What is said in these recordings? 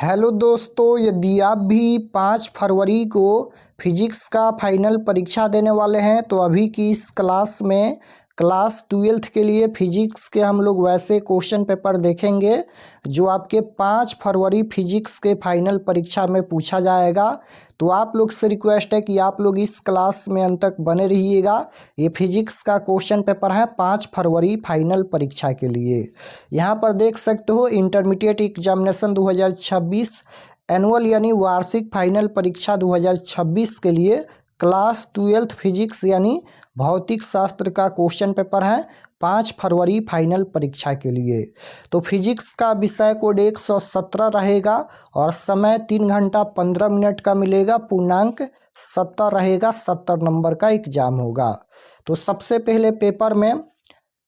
Hello दोस्तों, यदि आप भी 5 फरवरी को फिजिक्स का फाइनल परीक्षा देने वाले हैं तो अभी की इस क्लास में क्लास 12th के लिए फिजिक्स के हम लोग वैसे क्वेश्चन पेपर देखेंगे जो आपके 5 फरवरी फिजिक्स के फाइनल परीक्षा में पूछा जाएगा। तो आप लोग से रिक्वेस्ट है कि आप लोग इस क्लास में अंत तक बने रहिएगा। ये फिजिक्स का क्वेश्चन पेपर है 5 फरवरी फाइनल परीक्षा के लिए। यहाँ पर देख सकते हो इंटरमीडिएट एग्जामिनेशन 2026 एनुअल यानी वार्षिक फाइनल परीक्षा 2026 के लिए क्लास 12th फिजिक्स यानी भौतिक शास्त्र का क्वेश्चन पेपर है 5 फरवरी फाइनल परीक्षा के लिए। तो फिजिक्स का विषय कोड 117 रहेगा और समय 3 घंटा 15 मिनट का मिलेगा। पूर्णांक 70 रहेगा, 70 नंबर का एग्जाम होगा। तो सबसे पहले पेपर में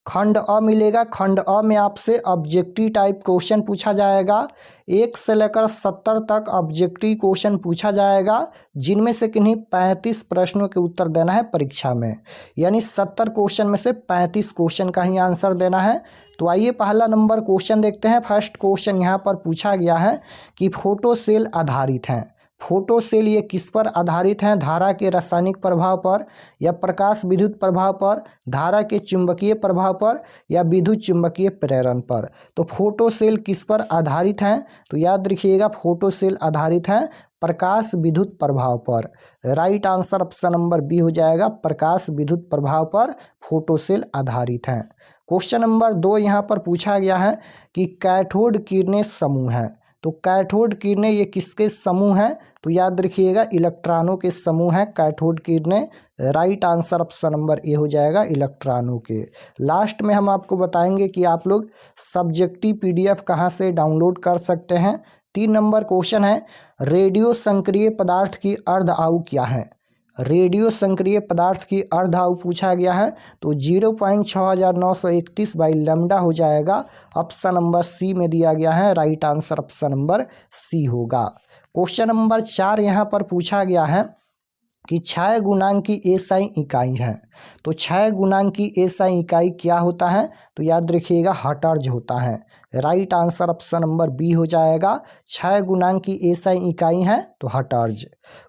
खंड अ मिलेगा। खंड अ में आपसे ऑब्जेक्टिव टाइप क्वेश्चन पूछा जाएगा। 1 से लेकर 70 तक ऑब्जेक्टिव क्वेश्चन पूछा जाएगा, जिनमें से किन्हीं 35 प्रश्नों के उत्तर देना है परीक्षा में, यानी 70 क्वेश्चन में से 35 क्वेश्चन का ही आंसर देना है। तो आइए पहला नंबर क्वेश्चन देखते हैं। फर्स्ट क्वेश्चन यहाँ पर पूछा गया है कि फोटो सेल आधारित हैं। फोटो सेल ये किस पर आधारित हैं? धारा के रासायनिक प्रभाव पर, या प्रकाश विद्युत प्रभाव पर, धारा के चुंबकीय प्रभाव पर, या विद्युत चुंबकीय प्रेरण पर। तो फोटो सेल किस पर आधारित हैं? तो याद रखिएगा, फोटो सेल आधारित हैं प्रकाश विद्युत प्रभाव पर। Right answer option number B हो जाएगा, प्रकाश विद्युत प्रभाव पर फोटो सेल आधारित हैं। क्वेश्चन नंबर 2 यहाँ पर पूछा गया है कि कैथोड किरणें समूह हैं। तो कैथोड किरणें ये किसके समूह हैं? तो याद रखिएगा, इलेक्ट्रॉनों के समूह हैं कैथोड किरणें। Right answer option number A हो जाएगा, इलेक्ट्रॉनों के। लास्ट में हम आपको बताएंगे कि आप लोग सब्जेक्टिव पीडीएफ कहाँ से डाउनलोड कर सकते हैं। 3 नंबर क्वेश्चन है, रेडियो संक्रिय पदार्थ की अर्ध आयु क्या है? रेडियो संक्रिय पदार्थ की अर्ध आयु पूछा गया है, तो 0.6931 बाई लैम्डा हो जाएगा। ऑप्शन नंबर सी में दिया गया है। Right answer option number C होगा। क्वेश्चन नंबर 4 यहाँ पर पूछा गया है कि क्षय गुणांक की एसआई इकाई है। तो क्षय गुणांक की एसआई इकाई क्या होता है? तो याद रखिएगा, हर्ट्ज होता है। Right answer option number B हो जाएगा, क्षय गुणांक की एसआई इकाई है तो हर्ट्ज।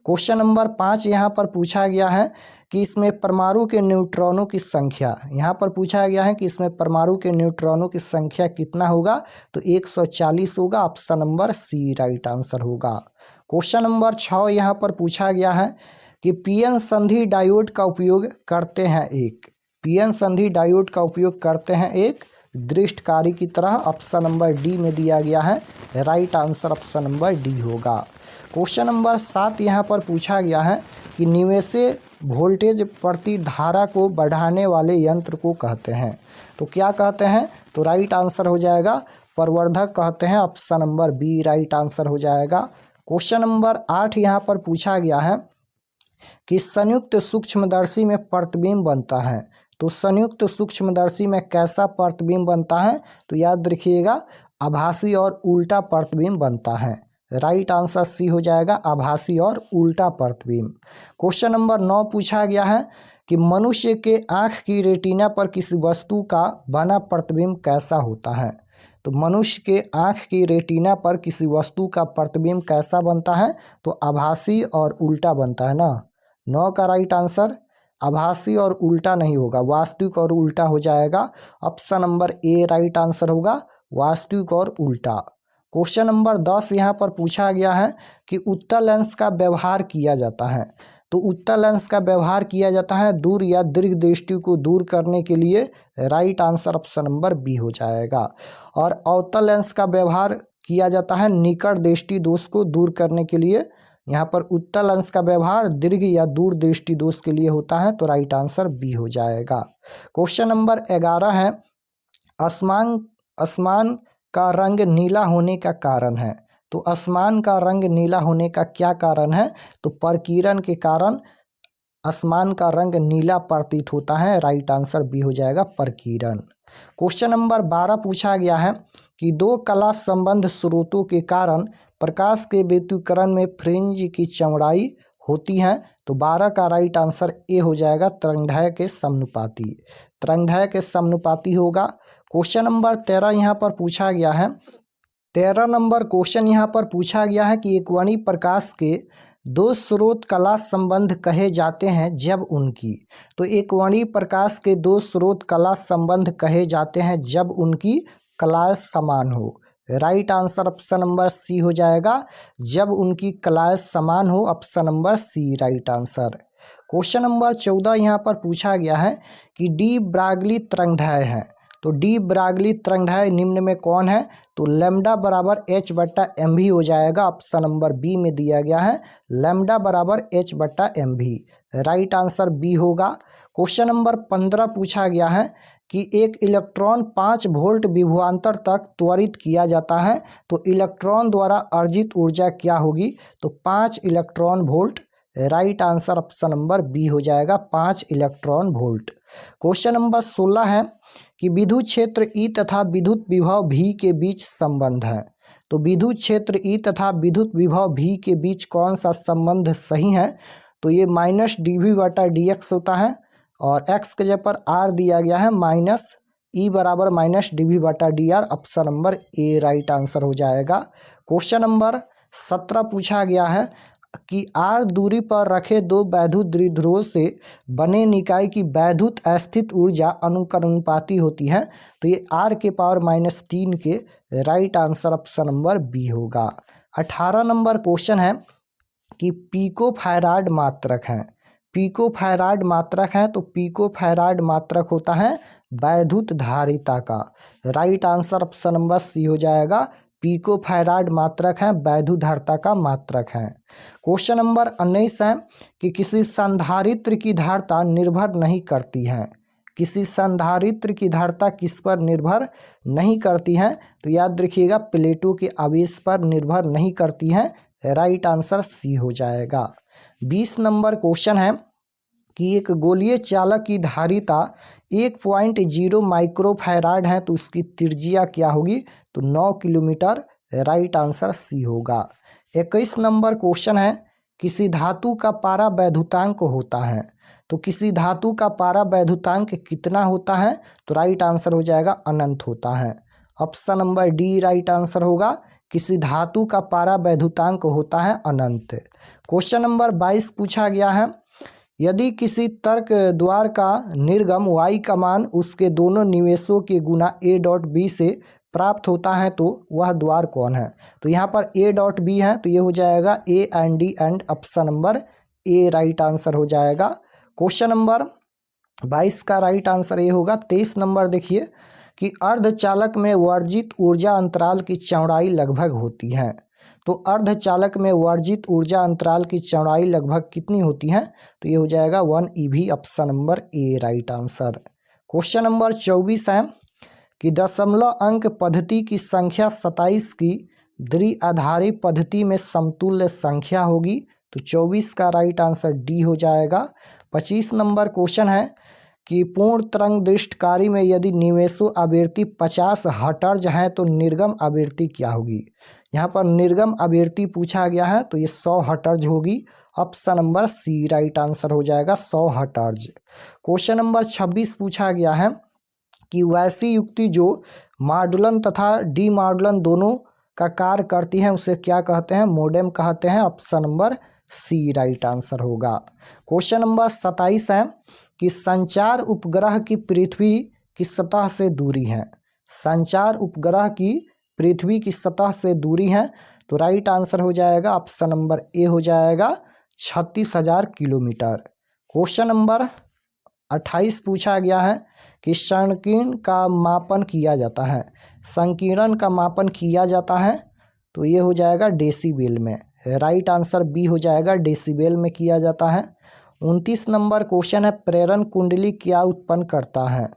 क्वेश्चन नंबर 5 यहाँ पर पूछा गया है कि इसमें परमाणु के न्यूट्रॉनों की संख्या, यहाँ पर पूछा गया है कि इसमें परमाणु के न्यूट्रॉनों की संख्या कितना होगा? तो 140 होगा। Option number C right answer होगा। क्वेश्चन नंबर 6 यहाँ पर पूछा गया है कि पीएन संधि डायोड का उपयोग करते हैं पीएन संधि डायोड का उपयोग करते हैं एक दृष्टकारी की तरह। ऑप्शन नंबर डी में दिया गया है। Right answer option number D होगा। क्वेश्चन नंबर 7 यहाँ पर पूछा गया है कि निवेश वोल्टेज प्रति धारा को बढ़ाने वाले यंत्र को कहते हैं। तो क्या कहते हैं? तो राइट आंसर हो जाएगा, प्रवर्धक कहते हैं। Option number B right answer हो जाएगा। क्वेश्चन नंबर 8 यहाँ पर पूछा गया है कि संयुक्त सूक्ष्मदर्शी में प्रतिबिंब बनता है। तो संयुक्त सूक्ष्मदर्शी में कैसा प्रतिबिंब बनता है? तो याद रखिएगा, आभासी और उल्टा प्रतिबिंब बनता है। राइट आंसर सी हो जाएगा, आभासी और उल्टा प्रतिबिंब। क्वेश्चन नंबर 9 पूछा गया है कि मनुष्य के आँख की रेटिना पर किसी वस्तु का बना प्रतिबिंब कैसा होता है? तो मनुष्य के आँख की रेटिना पर किसी वस्तु का प्रतिबिंब कैसा बनता है? तो आभासी और उल्टा बनता है ना। 9 का राइट आंसर आभासी और उल्टा नहीं होगा, वास्तविक और उल्टा हो जाएगा। Option number A right answer होगा, वास्तविक और उल्टा। क्वेश्चन नंबर 10 यहाँ पर पूछा गया है कि उत्तल लेंस का व्यवहार किया जाता है। तो उत्तल लेंस का व्यवहार किया जाता है दूर या दीर्घ दृष्टि को दूर करने के लिए। Right answer option number B हो जाएगा। और अवतल लेंस का व्यवहार किया जाता है निकट दृष्टि दोष को दूर करने के लिए। यहाँ पर उत्तल लेंस का व्यवहार दीर्घ या दूर दृष्टि दोष के लिए होता है, तो राइट आंसर बी हो जाएगा। क्वेश्चन नंबर 11 है, आसमान का रंग नीला होने का कारण है। तो आसमान का रंग नीला होने का क्या कारण है? तो प्रकीर्णन के कारण आसमान का रंग नीला प्रतीत होता है। राइट आंसर बी हो जाएगा, प्रकीर्णन। क्वेश्चन नंबर 12 पूछा गया है कि 2 कला संबंध स्रोतों के कारण प्रकाश के व्यतिकरण में फ्रिंज की चौड़ाई होती है। तो 12 का राइट आंसर ए हो जाएगा, तरंगदैर्घ्य के समानुपाती। तरंगदैर्घ्य के समानुपाती होगा। क्वेश्चन नंबर 13 यहाँ पर पूछा गया है 13 नंबर क्वेश्चन यहाँ पर पूछा गया है कि एकवर्णी प्रकाश के दो स्रोत कला संबंध कहे जाते हैं जब उनकी। तो एकवर्णी प्रकाश के दो स्रोत कला संबंध कहे जाते हैं जब उनकी कलाएं समान हो। Right answer option number C हो जाएगा, जब उनकी कलाएं समान हो। Option number C right answer. Question number 14 यहाँ पर पूछा गया है कि डी ब्रागली तरंगदैर्घ्य है। तो डी ब्रागली तरंगदैर्घ्य निम्न में कौन है? तो लैम्डा बराबर एच बट्टा एम भी हो जाएगा। ऑप्शन नंबर बी में दिया गया है लैम्डा बराबर एच बट्टा एम भी। राइट आंसर बी होगा। क्वेश्चन नंबर 15 पूछा गया है कि एक इलेक्ट्रॉन 5 वोल्ट विभवांतर तक त्वरित किया जाता है, तो इलेक्ट्रॉन द्वारा अर्जित ऊर्जा क्या होगी? तो 5 electron volt. Right answer option number B हो जाएगा, 5 इलेक्ट्रॉन वोल्ट। क्वेश्चन नंबर 16 है कि विद्युत क्षेत्र ई तथा विद्युत विभव भी के बीच संबंध है। तो विद्युत क्षेत्र ई तथा विद्युत विभव भी के बीच कौन सा संबंध सही है? तो ये माइनस डी वी बटा डी एक्स होता है और एक्स के जगह पर आर दिया गया है माइनस ई बराबर माइनस डी वी बटा D R. Option number A right answer हो जाएगा। क्वेश्चन नंबर 17 पूछा गया है कि आर दूरी पर रखे दो वैद्युत द्विध्रुवों से बने निकाय की वैद्युत स्थित ऊर्जा अनुकरणुपाती होती है। तो ये आर के पावर -3 के। Right answer option number B होगा। 18 नंबर क्वेश्चन है कि पिको फैराड मात्रक है। पिको फैराड मात्रक है, तो पिको फैराड मात्रक होता है वैद्युत धारिता का। Right answer option number C हो जाएगा, पिको फैराड मात्रक है वैद्युत धारिता का मात्रक है। क्वेश्चन नंबर 19 है कि किसी संधारित्र की धारिता निर्भर नहीं करती है। किसी संधारित्र की धारिता किस पर निर्भर नहीं करती है? तो याद रखिएगा प्लेटों के आवेश पर निर्भर नहीं करती है। राइट आंसर सी हो जाएगा। 20 नंबर क्वेश्चन है कि एक गोलीय चालक की धारिता 1.0 माइक्रोफैराड है, तो उसकी त्रिज्या क्या होगी? तो 9 किलोमीटर। राइट आंसर सी होगा। 21 नंबर क्वेश्चन है किसी धातु का पारा वैद्युतांक होता है। तो किसी धातु का पारा वैद्युतांक कितना होता है? तो राइट आंसर हो जाएगा अनंत होता है। Option number D right answer होगा, किसी धातु का पारा वैद्युतांक होता है अनंत। क्वेश्चन नंबर 22 पूछा गया है यदि किसी तर्क द्वार का निर्गम y का मान उसके दोनों निवेशों के गुना a डॉट b से प्राप्त होता है तो वह द्वार कौन है? तो यहाँ पर a डॉट b है, तो ये हो जाएगा a and d and option number A right answer हो जाएगा। क्वेश्चन नंबर 22 का राइट आंसर ये होगा। 23 नंबर देखिए कि अर्धचालक में वर्जित ऊर्जा अंतराल की चौड़ाई लगभग होती है। तो अर्धचालक में वर्जित ऊर्जा अंतराल की चौड़ाई लगभग कितनी होती है? तो ये हो जाएगा 1 EV। Option number A right answer. Question number 24 है कि दशमलव अंक पद्धति की संख्या 27 की द्विआधारी पद्धति में समतुल्य संख्या होगी। तो 24 का राइट आंसर डी हो जाएगा। 25 नंबर क्वेश्चन है कि पूर्ण तरंग दृष्टकारी में यदि निवेशो आवृत्ति 50 हर्ट्ज है तो निर्गम आवृत्ति क्या होगी? यहाँ पर निर्गम आवृत्ति पूछा गया है, तो ये 100 हर्ट्ज होगी। Option number C right answer हो जाएगा 100 हर्ट्ज। क्वेश्चन नंबर 26 पूछा गया है कि वैसी युक्ति जो मॉड्यूलन तथा डी मॉड्यूलन दोनों का कार्य करती है उसे क्या कहते हैं? मोडेम कहते हैं। Option number C right answer होगा। क्वेश्चन नंबर 27 है कि संचार उपग्रह की पृथ्वी की सतह से दूरी है। संचार उपग्रह की पृथ्वी की सतह से दूरी है, तो राइट आंसर हो जाएगा ऑप्शन नंबर ए हो जाएगा 36,000 किलोमीटर। क्वेश्चन नंबर 28 पूछा गया है कि संकीर्ण का मापन किया जाता है। संकीर्ण का मापन किया जाता है, तो ये हो जाएगा डेसीबेल में। राइट आंसर बी हो जाएगा, डेसीबेल में किया जाता है। 29 नंबर क्वेश्चन है प्रेरण कुंडली क्या उत्पन्न करता है?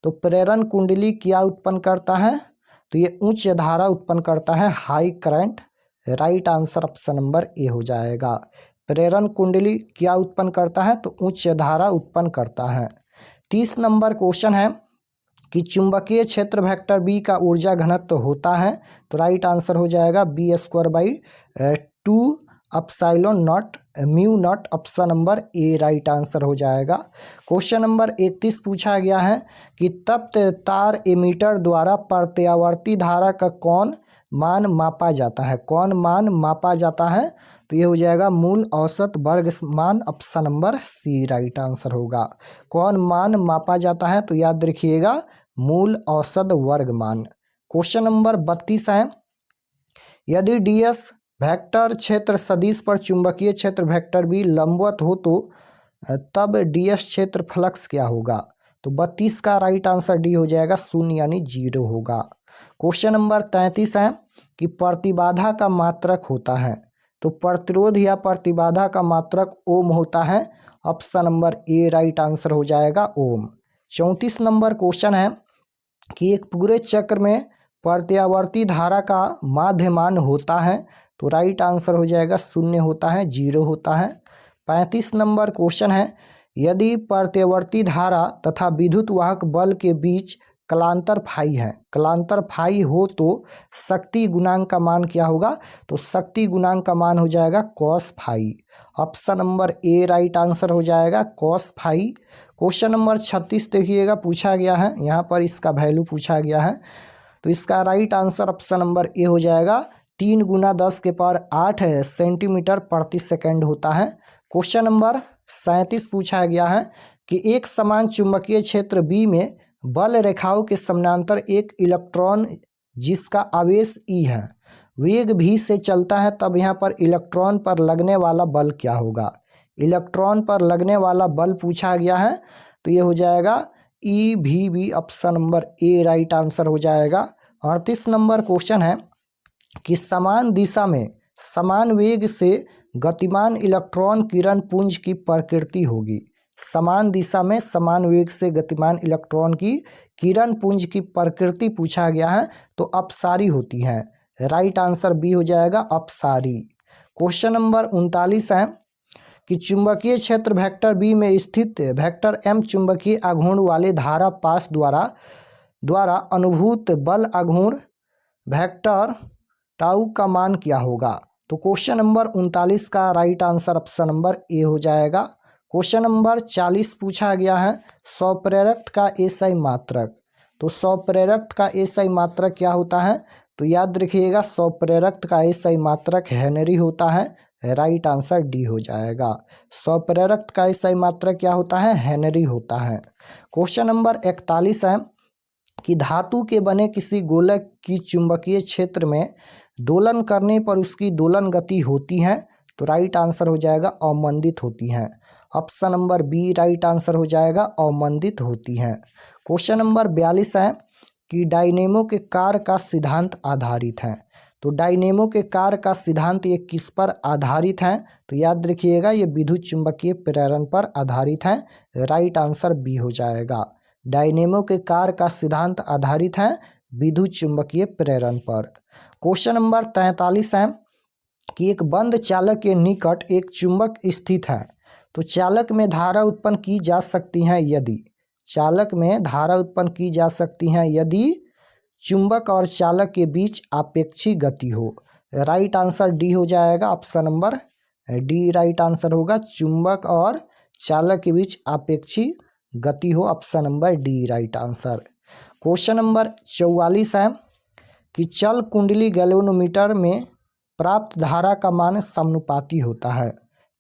तो प्रेरण कुंडली क्या उत्पन्न करता है? तो ये उच्च धारा उत्पन्न करता है, high current. Right answer option number A हो जाएगा। प्रेरण कुंडली क्या उत्पन्न करता है? तो उच्च धारा उत्पन्न करता है। 30 नंबर क्वेश्चन है कि चुंबकीय क्षेत्र वेक्टर बी का ऊर्जा घनत्व होता है, तो राइट आंसर हो जाएगा b²/2 epsilon not mu naught. Option number A right answer हो जाएगा। क्वेश्चन नंबर 31 पूछा गया है कि तप्त तार एमीटर द्वारा प्रत्यावर्ती धारा का कौन मान मापा जाता है? कौन मान मापा जाता है? तो ये हो जाएगा मूल औसत वर्ग मान, option number C right answer होगा। कौन मान मापा जाता है? तो याद रखिएगा मूल औसत वर्ग मान। क्वेश्चन नंबर 32 है, यदि डीएस वेक्टर क्षेत्र सदिश पर चुंबकीय क्षेत्र वेक्टर भी लंबवत हो तो तब डीएस क्षेत्र फ्लक्स क्या होगा? तो 32 का राइट आंसर डी हो जाएगा, शून्य यानी 0 होगा। क्वेश्चन नंबर 33 है कि प्रतिबाधा का मात्रक होता है, तो प्रतिरोध या प्रतिबाधा का मात्रक ओम होता है, option number A right answer हो जाएगा ओम। 34 नंबर क्वेश्चन है कि एक पूरे चक्र में प्रत्यावर्ती धारा का माध्यमान होता है, तो राइट आंसर हो जाएगा शून्य होता है, 0 होता है। 35 नंबर क्वेश्चन है, यदि प्रत्यावर्ती धारा तथा विद्युत वाहक बल के बीच कलांतर फाई है, कलांतर फाई हो तो शक्ति गुणांक का मान क्या होगा? तो शक्ति गुणांक का मान हो जाएगा cos phi, option number A right answer हो जाएगा कॉस फाई। क्वेश्चन नंबर 36 देखिएगा, पूछा गया है यहाँ पर, इसका वैल्यू पूछा गया है, तो इसका right answer option number A हो जाएगा 3 × 10⁸ सेंटीमीटर प्रति सेकंड होता है। क्वेश्चन नंबर 37 पूछा गया है कि एक समान चुंबकीय क्षेत्र बी में बल रेखाओं के समानांतर एक इलेक्ट्रॉन जिसका आवेश ई है वेग भी से चलता है, तब यहाँ पर इलेक्ट्रॉन पर लगने वाला बल क्या होगा? इलेक्ट्रॉन पर लगने वाला बल पूछा गया है, तो ये हो जाएगा ई भी B, option number A right answer हो जाएगा। 38 नंबर क्वेश्चन है कि समान दिशा में समान वेग से गतिमान इलेक्ट्रॉन किरण पुंज की प्रकृति होगी। समान दिशा में समान वेग से गतिमान इलेक्ट्रॉन की किरण पुंज की प्रकृति पूछा गया है, तो अपसारी होती है, राइट आंसर बी हो जाएगा अपसारी। क्वेश्चन नंबर 39 है कि चुंबकीय क्षेत्र वेक्टर बी में स्थित वेक्टर एम चुंबकीय आघूर्ण वाले धारा पास द्वारा अनुभूत बल आघूर्ण वेक्टर टाउ का मान क्या होगा? तो क्वेश्चन नंबर 39 का right answer option number A हो जाएगा। क्वेश्चन नंबर 40 पूछा गया है स्वप्रेरक का एसआई मात्रक, तो स्वप्रेरक का एसआई मात्रक क्या होता है? तो याद रखिएगा स्वप्रेरक का एसआई मात्रक हेनरी होता है, राइट आंसर डी हो जाएगा। स्वप्रेरक का एसआई मात्रक क्या होता है? हेनरी होता है। क्वेश्चन नंबर 41 है कि धातु के बने किसी गोलक की चुंबकीय क्षेत्र में दोलन करने पर उसकी दोलन गति होती है, तो राइट आंसर हो जाएगा अवमंदित होती हैं, option number B right answer हो जाएगा अवमंदित होती हैं। क्वेश्चन नंबर 42 है कि डायनेमो के कार्य का सिद्धांत आधारित है, तो डायनेमो के कार्य का सिद्धांत ये किस पर आधारित है? तो याद रखिएगा ये विद्युत चुंबकीय प्रेरण पर आधारित है, राइट आंसर बी हो जाएगा। डायनेमो के कार्य का सिद्धांत आधारित है विद्युत चुंबकीय प्रेरण पर। क्वेश्चन नंबर 43 है कि एक बंद चालक के निकट एक चुंबक स्थित है, तो चालक में धारा उत्पन्न की जा सकती है यदि, चालक में धारा उत्पन्न की जा सकती है यदि चुंबक और चालक के बीच आपेक्षिक गति हो, राइट आंसर डी हो जाएगा, option number D right answer होगा, चुंबक और चालक के बीच आपेक्षिक गति हो, option number D right answer. Question number 44 है कि चल कुंडली गैल्वेनोमीटर में प्राप्त धारा का मान समानुपाती होता है,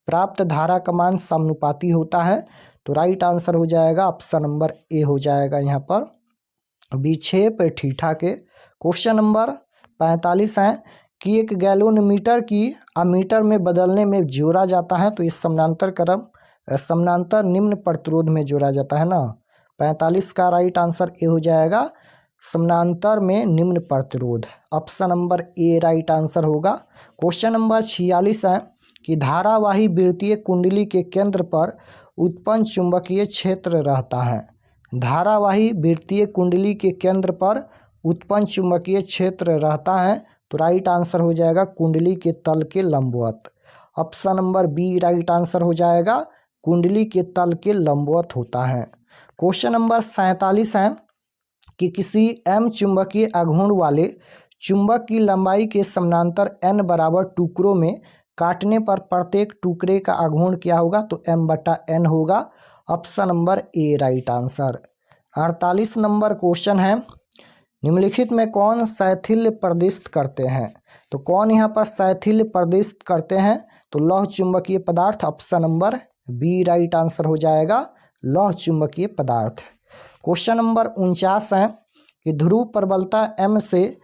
प्राप्त धारा का मान समानुपाती होता है, तो राइट आंसर हो जाएगा ऑप्शन नंबर ए हो जाएगा यहाँ पर विक्षेप ठीठा के। क्वेश्चन नंबर 45 है कि एक गैल्वेनोमीटर की अमीटर में बदलने में जोड़ा जाता है, तो इस समानांतर निम्न प्रतिरोध में जोड़ा जाता है ना, 45 का राइट आंसर ए हो जाएगा समानांतर में निम्न प्रतिरोध, option number A right answer होगा। क्वेश्चन नंबर 46 है कि धारावाही वृत्तीय कुंडली के केंद्र पर उत्पन्न चुंबकीय क्षेत्र रहता है, धारावाही वृत्तीय कुंडली के केंद्र पर उत्पन्न चुंबकीय क्षेत्र रहता है, तो राइट आंसर हो जाएगा कुंडली के तल के लंबवत, option number B right answer हो जाएगा कुंडली के तल के लंबवत होता है। क्वेश्चन नंबर 47 है कि किसी एम चुंबकीय आघूर्ण वाले चुंबक की लंबाई के समानांतर n बराबर टुकड़ों में काटने पर प्रत्येक टुकड़े का आघूर्ण क्या होगा? तो m/n होगा, option number A right answer. 48 number question है निम्नलिखित में कौन शैथिल्य प्रदिष्ट करते हैं? तो कौन यहाँ पर शैथिल्य प्रदिष्ट करते हैं? तो लौह चुंबकीय पदार्थ, option number B right answer हो जाएगा, लौह चुंबकीय पदार्थ। क्वेश्चन नंबर 49 है कि ध्रुव प्रबलता m से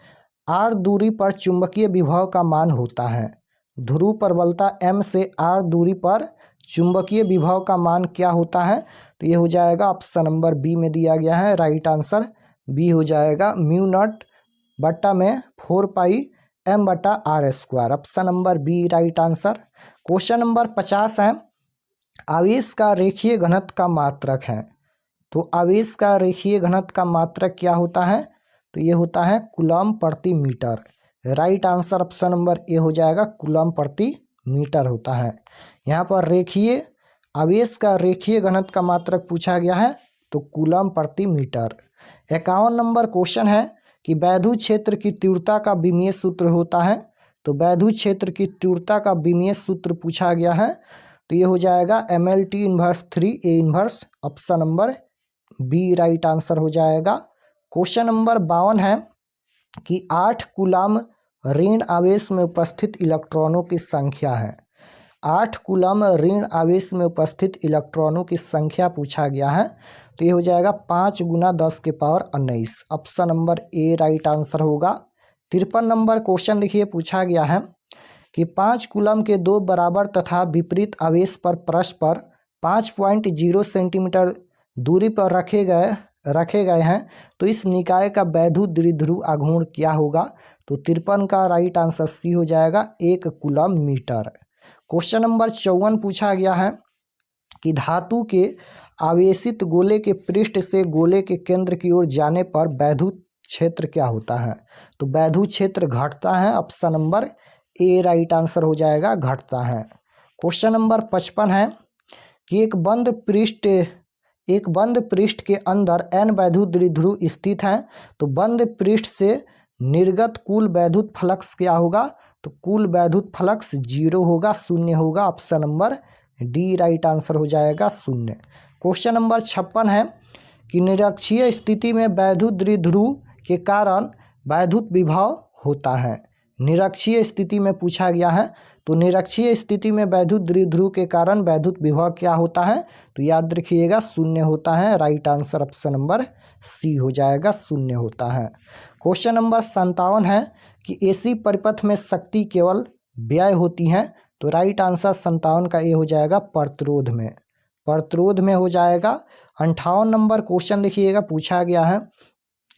r दूरी पर चुंबकीय विभव का मान होता है। ध्रुव प्रबलता m से r दूरी पर चुंबकीय विभव का मान क्या होता है? तो ये हो जाएगा ऑप्शन नंबर बी में दिया गया है, राइट आंसर बी हो जाएगा, म्यू नॉट बट्टा में 4 पाई m बटा r square, option number B right answer. Question number 50 है आवेश का रेखीय घनत्व का मात्रक है। तो आवेश का रेखीय घनत्व का मात्रक क्या होता है? तो ये होता है कूलम प्रति metre, right answer option number A हो जाएगा, कूलम प्रति मीटर होता है। यहाँ पर रेखीय आवेश का रेखीय घनत्व का मात्रक पूछा गया है, तो कूलम प्रति मीटर। 51 नंबर क्वेश्चन है कि वैद्युत क्षेत्र की तीव्रता का विमीय सूत्र होता है। तो वैद्युत क्षेत्र की तीव्रता का विमीय सूत्र पूछा गया है, तो ये हो जाएगा MLT inverse 3A inverse, option number B right answer हो जाएगा। क्वेश्चन नंबर 52 है कि 8 कूलम ऋण आवेश में उपस्थित इलेक्ट्रॉनों की संख्या है। 8 कूलम ऋण आवेश में उपस्थित इलेक्ट्रॉनों की संख्या पूछा गया है, तो ये हो जाएगा 5 × 10⁻19, option number A right answer होगा। 53 नंबर क्वेश्चन देखिए पूछा गया है कि 5 कूलम के 2 बराबर तथा विपरीत आवेश पर परस्पर 5.0 सेंटीमीटर दूरी पर रखे गए हैं, तो इस निकाय का वैद्युत द्विध्रुव आघूर्ण क्या होगा? तो 53 का राइट आंसर सी हो जाएगा, 1 कूलम मीटर। क्वेश्चन नंबर 54 पूछा गया है कि धातु के आवेशित गोले के पृष्ठ से गोले के केंद्र की ओर जाने पर वैद्युत क्षेत्र क्या होता है? तो वैद्युत क्षेत्र घटता है, option number A right answer हो जाएगा, घटता है। क्वेश्चन नंबर 55 है कि एक बंद पृष्ठ के अंदर n वैद्युत द्विध्रुव स्थित हैं, तो बंद पृष्ठ से निर्गत कुल वैद्युत फ्लक्स क्या होगा? तो कुल वैद्युत फ्लक्स 0 होगा, 0 होगा, option number D right answer हो जाएगा, 0। क्वेश्चन नंबर 56 है कि निरक्षीय स्थिति में वैद्युत द्विध्रुव के कारण वैद्युत विभव होता है। निरक्षीय स्थिति में पूछा गया है, तो निरक्षीय स्थिति में वैद्युत द्विध्रुव के कारण वैद्युत विभव क्या होता है? तो याद रखिएगा 0 होता है, right answer option number C हो जाएगा, 0 होता है। क्वेश्चन नंबर 57 है कि AC परिपथ में शक्ति केवल व्यय होती है, तो राइट आंसर 57 का ए हो जाएगा, प्रतिरोध में हो जाएगा। 58 नंबर क्वेश्चन देखिएगा पूछा गया है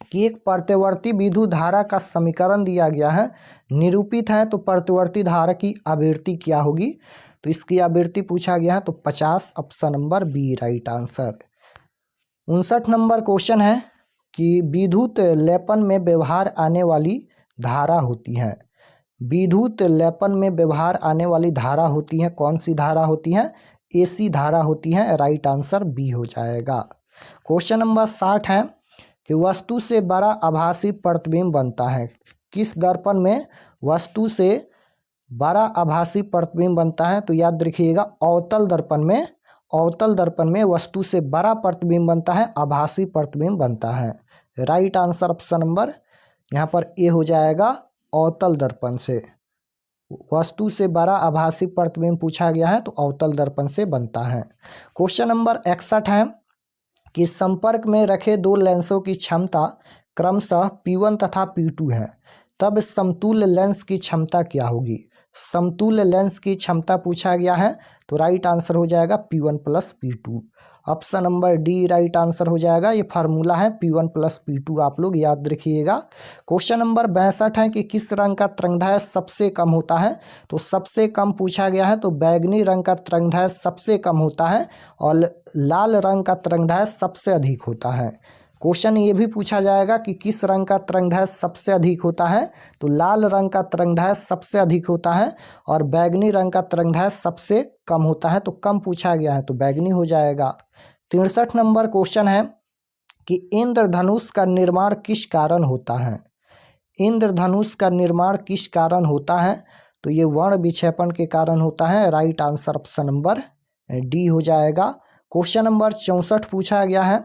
कि एक प्रतिवर्ती विद्युत धारा का समीकरण दिया गया है, निरूपित है, तो प्रतिवर्ती धारा की आवृत्ति क्या होगी? तो इसकी आवृत्ति पूछा गया है, तो 50, option number B right answer. 59 number question है कि विद्युत लेपन में व्यवहार आने वाली धारा होती है। विद्युत लेपन में व्यवहार आने वाली धारा होती है, कौन सी धारा होती है? AC धारा होती है, राइट आंसर बी हो जाएगा। क्वेश्चन नंबर 60 है कि वस्तु से बड़ा आभासी प्रतिबिंब बनता है। किस दर्पण में वस्तु से बड़ा आभासी प्रतिबिंब बनता है? तो याद रखिएगा अवतल दर्पण में वस्तु से बड़ा प्रतिबिंब बनता है, आभासी प्रतिबिंब बनता है, राइट आंसर ऑप्शन नंबर यहाँ पर ए हो जाएगा, अवतल दर्पण से वस्तु से बड़ा आभासी प्रतिबिंब पूछा गया है, तो अवतल दर्पण से बनता है। क्वेश्चन नंबर 61 है कि संपर्क में रखे 2 लेंसों की क्षमता क्रमशः P1 तथा P2 है, तब समतुल्य लेंस की क्षमता क्या होगी? समतुल्य लेंस की क्षमता पूछा गया है, तो राइट आंसर हो जाएगा P1 + P2, option number D right answer हो जाएगा। ये फार्मूला है P1 + P2, आप लोग याद रखिएगा। क्वेश्चन नंबर 62 है कि किस रंग का तरंगदैर्घ्य सबसे कम होता है? तो सबसे कम पूछा गया है, तो बैगनी रंग का तरंगदैर्घ्य सबसे कम होता है और लाल रंग का तरंगदैर्घ्य सबसे अधिक होता है। क्वेश्चन ये भी पूछा जाएगा कि किस रंग का तरंगदैर्घ्य सबसे अधिक होता है? तो लाल रंग का तरंगदैर्घ्य सबसे अधिक होता है और बैगनी रंग का तरंगदैर्घ्य सबसे कम होता है, तो कम पूछा गया है, तो बैगनी हो जाएगा। 63 नंबर क्वेश्चन है कि इंद्रधनुष का निर्माण किस कारण होता है? इंद्रधनुष का निर्माण किस कारण होता है? तो ये वर्ण विक्षेपण के कारण होता है, right answer option number D हो जाएगा। क्वेश्चन नंबर 64 पूछा गया है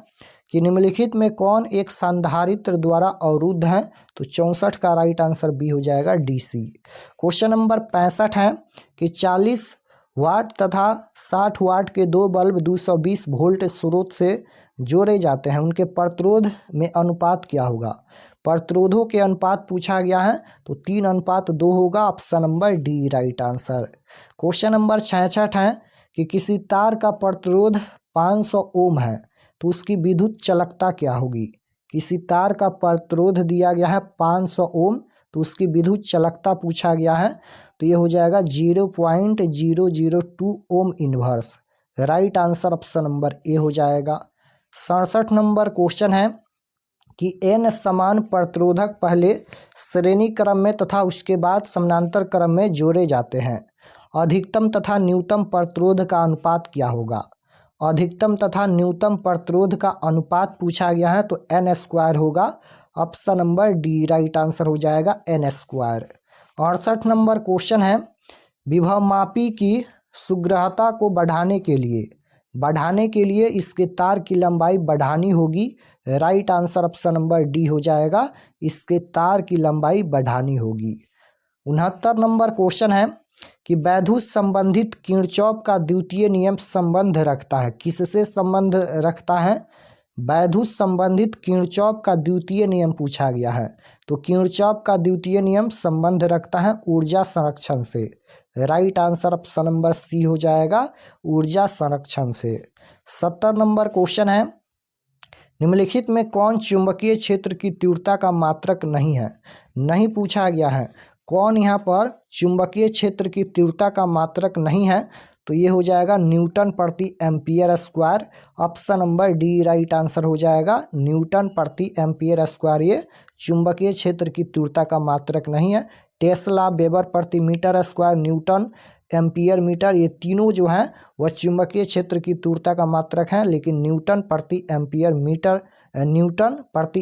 कि निम्नलिखित में कौन एक संधारित्र द्वारा अवरुद्ध है? तो 64 का राइट आंसर बी हो जाएगा DC। क्वेश्चन नंबर 65 है कि 40 वाट तथा 60 वाट के दो बल्ब 220 वोल्ट स्रोत से जोड़े जाते हैं, उनके प्रतिरोध में अनुपात क्या होगा? प्रतिरोधों के अनुपात पूछा गया है, तो 3:2 होगा, option number D right answer. Question number 66 है कि किसी तार का प्रतिरोध 500 ओम है, तो उसकी विद्युत चालकता क्या होगी? किसी तार का प्रतिरोध दिया गया है 500 ओम, तो उसकी विद्युत चालकता पूछा गया है, तो ये हो जाएगा 0.002 ohm inverse. Right answer option number A हो जाएगा। 67 नंबर क्वेश्चन है कि n समान प्रतिरोधक पहले श्रेणी क्रम में तथा उसके बाद समानांतर क्रम में जोड़े जाते हैं, अधिकतम तथा न्यूनतम प्रतिरोध का अनुपात क्या होगा? अधिकतम तथा न्यूनतम प्रतिरोध का अनुपात पूछा गया है, तो n² होगा, option number D right answer हो जाएगा n²। 68 नंबर क्वेश्चन है विभवमापी की सुग्रहता को बढ़ाने के लिए इसके तार की लंबाई बढ़ानी होगी। Right answer option number D हो जाएगा, इसके तार की लंबाई बढ़ानी होगी। 69 नंबर क्वेश्चन है कि वैद्युत संबंधित किरचॉफ का द्वितीय नियम संबंध रखता है, किससे संबंध रखता है? वैद्युत संबंधित किरचॉफ का द्वितीय नियम पूछा गया है, तो किरचॉफ का द्वितीय नियम संबंध रखता है ऊर्जा संरक्षण से। Right answer option number C हो जाएगा, ऊर्जा संरक्षण से। 70 नंबर क्वेश्चन है निम्नलिखित में कौन चुंबकीय क्षेत्र की तीव्रता का मात्रक नहीं है? नहीं पूछा गया है, कौन यहाँ पर चुंबकीय क्षेत्र की तीव्रता का मात्रक नहीं है? तो ये हो जाएगा न्यूटन प्रति ampere square, option number D right answer हो जाएगा, न्यूटन प्रति एम्पियर स्क्वायर ये चुंबकीय क्षेत्र की तीव्रता का मात्रक नहीं है। टेस्ला, वेबर प्रति metre square, newton, ampere metre, ये तीनों जो हैं वह चुंबकीय क्षेत्र की तीव्रता का मात्रक हैं, लेकिन न्यूटन प्रति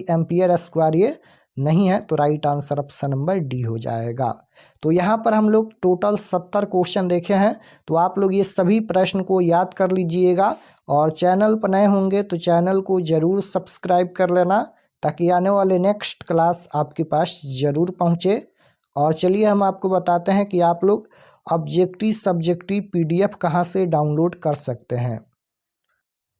एम्पियर स्क्वायर ये नहीं है, तो right answer option number D हो जाएगा। तो यहाँ पर हम लोग टोटल 70 क्वेश्चन देखे हैं, तो आप लोग ये सभी प्रश्न को याद कर लीजिएगा, और चैनल पर नए होंगे तो चैनल को ज़रूर सब्सक्राइब कर लेना, ताकि आने वाले नेक्स्ट क्लास आपके पास ज़रूर पहुँचे। और चलिए हम आपको बताते हैं कि आप लोग ऑब्जेक्टिव सब्जेक्टिव PDF कहाँ से डाउनलोड कर सकते हैं।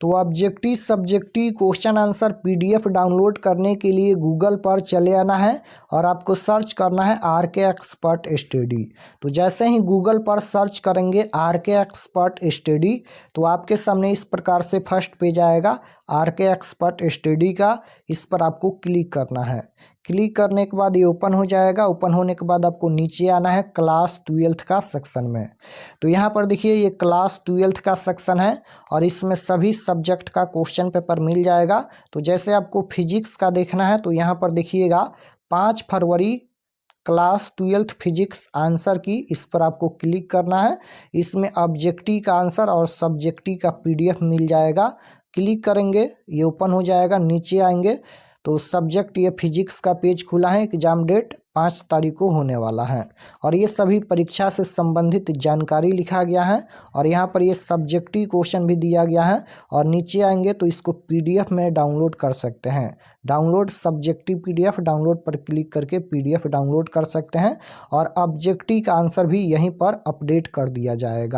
तो objective subjective question answer PDF download करने के लिए गूगल पर चले आना है और आपको सर्च करना है RK एक्सपर्ट स्टडी। तो जैसे ही गूगल पर सर्च करेंगे RK एक्सपर्ट स्टडी, तो आपके सामने इस प्रकार से फर्स्ट पेज आएगा RK एक्सपर्ट स्टडी का, इस पर आपको क्लिक करना है। क्लिक करने के बाद ये ओपन हो जाएगा। ओपन होने के बाद आपको नीचे आना है क्लास 12th का सेक्शन में। तो यहाँ पर देखिए ये क्लास 12th का सेक्शन है और इसमें सभी सब्जेक्ट का क्वेश्चन पेपर मिल जाएगा। तो जैसे आपको फिजिक्स का देखना है तो यहाँ पर देखिएगा 5 फरवरी क्लास 12th फिजिक्स आंसर की, इस पर आपको क्लिक करना है। इसमें ऑब्जेक्टिव का आंसर और सब्जेक्टिव का PDF मिल जाएगा। क्लिक करेंगे ये ओपन हो जाएगा। नीचे आएंगे तो सब्जेक्ट ये फिजिक्स का पेज खुला है। एग्जाम डेट 5 तारीख को होने वाला है और ये सभी परीक्षा से संबंधित जानकारी लिखा गया है और यहाँ पर ये सब्जेक्टिव क्वेश्चन भी दिया गया है। और नीचे आएंगे तो इसको PDF में डाउनलोड कर सकते हैं। डाउनलोड सब्जेक्टिव PDF, डाउनलोड पर क्लिक करके PDF डाउनलोड कर सकते हैं और ऑब्जेक्टिव का आंसर भी यहीं पर अपडेट कर दिया जाएगा।